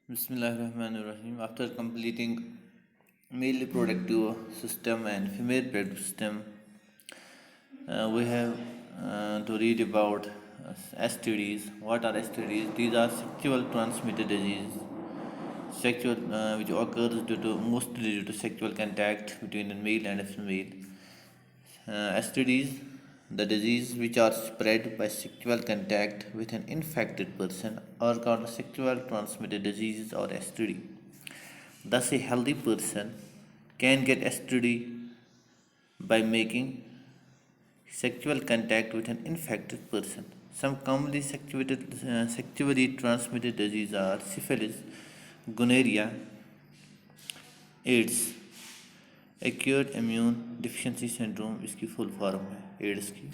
Bismillahirrahmanirrahim. After completing male reproductive system and female reproductive system, we have to read about STDs. What are STDs? These are sexual transmitted disease, which occurs mostly due to sexual contact between a male and a female. STDs, the disease which are spread by sexual contact with an infected person, are called sexual transmitted diseases or STD. Thus, a healthy person can get STD by making sexual contact with an infected person. Some commonly sexually transmitted diseases are syphilis, gonorrhea, AIDS, acute immune deficiency syndrome इसकी full form है ads की।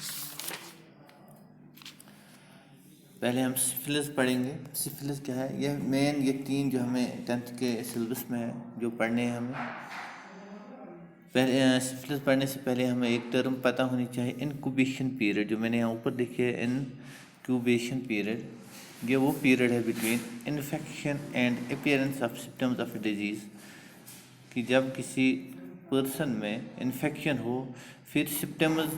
पहले हम syphilis पढ़ेंगे। Syphilis क्या है? यह main ये तीन जो हमें 10th के सिलेबस में है जो पढ़ने हैं हमें। पहले सिफिलिस पढ़ने से पहले हमें एक टर्म पता होनी चाहिए, इनक्यूबेशन पीरियड। जो मैंने यहाँ ऊपर देखी है इनक्यूबेशन पीरियड, ये वो पीरियड है between infection and appearance of symptoms of disease, कि जब किसी पर्सन में इन्फेक्शन हो फिर सिम्टम्स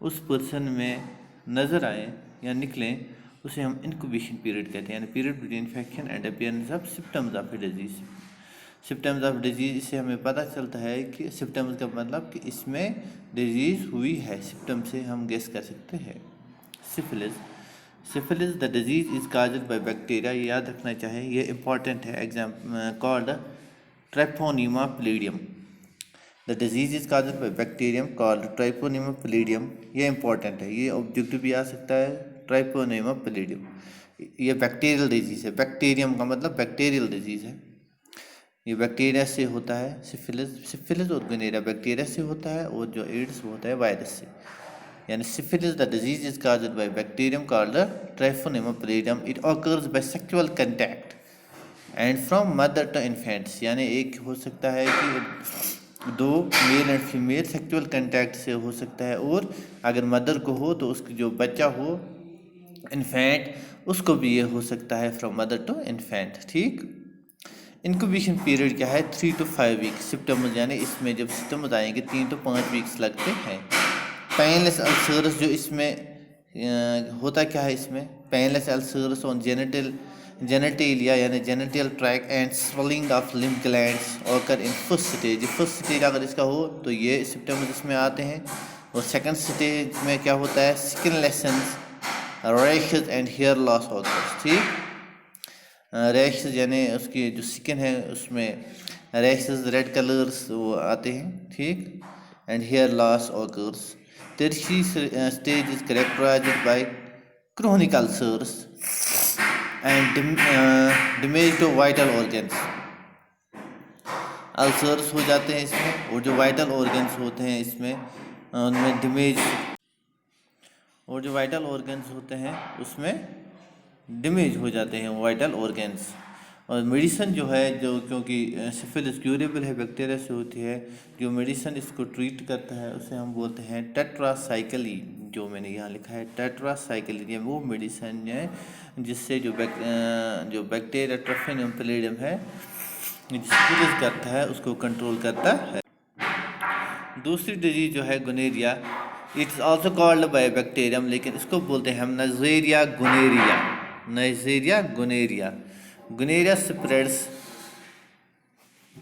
उस पर्सन में नज़र आए या निकलें, उसे हम इनक्यूबेशन पीरियड कहते हैं, यानी period between infection and appearance of symptoms of disease. Symptoms of disease, इससे हमें पता चलता है कि सिम्टम्स का मतलब कि इसमें डिजीज़ हुई है, सिम्टम से हम गेस कर सकते हैं। Syphilis the disease is caused by bacteria, याद रखना चाहिए, ये इंपॉर्टेंट है। Called Treponema pallidum. The disease is caused by bacterium called Treponema pallidum. ये इंपॉर्टेंट है, ये ऑब्जेक्टिव भी आ सकता है। Treponema pallidum ये बैक्टीरियल डिजीज़ है। बैक्टीरियम का मतलब बैक्टीरियल डिजीज़ है, ये बैक्टीरिया से होता है। सिफिलिस और गोनोरिया बैक्टीरिया से होता है, और जो एड्स होता है वायरस से। यानी syphilis the disease is caused by bacterium called Treponema pallidum. It occurs by sexual contact and from mother to infants, यानी एक हो सकता है कि दो male and female sexual contact से हो सकता है, और अगर मदर को हो तो उसकी जो बच्चा हो इन्फेंट, उसको भी ये हो सकता है फ्रॉम मदर टू इन्फेंट। ठीक। इनक्यूबेशन पीरियड क्या है? 3 to 5 वीक्स। सिम्टम्स यानी इसमें जब सिम्टम्स आएंगे 3 to 5 वीक्स लगते हैं। पेनलेस अल्सर्स, जो इसमें होता क्या है, इसमें पेनलेस अल्सर्स ऑन जेनेटेलिया यानी genital track and swelling of lymph glands occur in first stage अगर इसका हो तो ये सिम्टम्स इसमें आते हैं। और सेकंड स्टेज में क्या होता है? Skin lesions, rashes and hair loss occurs. ठीक। रैशेस यानी उसकी जो स्किन है उसमें रैशेस रेड कलर्स वो आते हैं। ठीक। And hair loss occurs. Tertiary stage is characterized by chronic ulcers and damage to vital organs. Ulcers हो जाते हैं इसमें, और जो वाइटल ऑर्गन्स होते हैं इसमें उनमें डैमेज, और जो वाइटल ऑर्गन्स होते हैं उसमें डैमेज हो जाते हैं वाइटल ऑर्गन्स। और मेडिसिन जो है, जो क्योंकि सिफिलिस क्यूरेबल है, बैक्टीरिया से होती है, जो मेडिसिन इसको ट्रीट करता है उसे हम बोलते हैं टेट्रासाइक्लिन। जो मैंने यहाँ लिखा है टेट्रासाइक्लिन, ये वो मेडिसिन है जिससे जो बैक्टीरिया ट्रोपोनियम पैलिडियम है सिफिलिस करता है उसको कंट्रोल करता है। दूसरी डिजीज जो है gonorrhoea, it's also called by bacterium, लेकिन इसको बोलते हैं हम नाइजेरिया गोनोरिया। गोनोरिया स्प्रेड्स,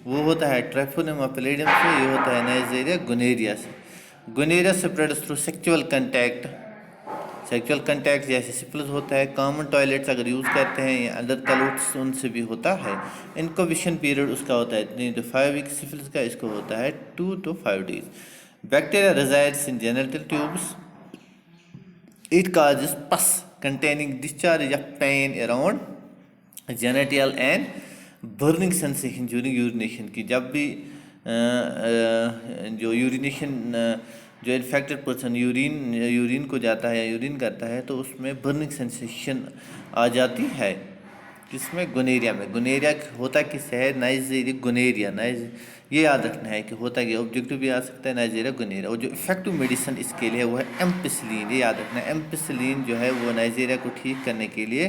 वो होता है ट्रोपोनियम पैलिडियम से, ये होता है नाइजेरिया गोनोरिया से। Gonorrhoea spreads through sexual contact जैसे सिफिलिस होता है। कॉमन टॉयलेट्स अगर यूज़ करते हैं या अदर टॉयलेट्स, उनसे भी होता है। इनक्यूबेशन पीरियड उसका होता है 3 to 5 वीक्स। सिफिलिस का इसको होता है 2 to 5 days। Bacteria resides in genital tubes. It causes pus containing discharge of pain around genital and burning sensation during urination, कि जब भी जो यूरिनेशन जो इन्फेक्टेड पर्सन यूरिन को जाता है या यूरिन करता है तो उसमें बर्निंग सेंसेशन आ जाती है। किसमें? गोनोरिया में। गोनोरिया होता किससे है? Neisseria gonorrhoeae. ये याद रखना है कि होता क्या, ऑब्जेक्टिव भी आ सकता है नाइजेरिया गोनोरिया। और जो इफेक्टिव मेडिसिन इसके लिए वो है एम्पिसिलिन। ये याद रखना है, एम्पिसिलिन जो है वो नाइजेरिया को ठीक करने के लिए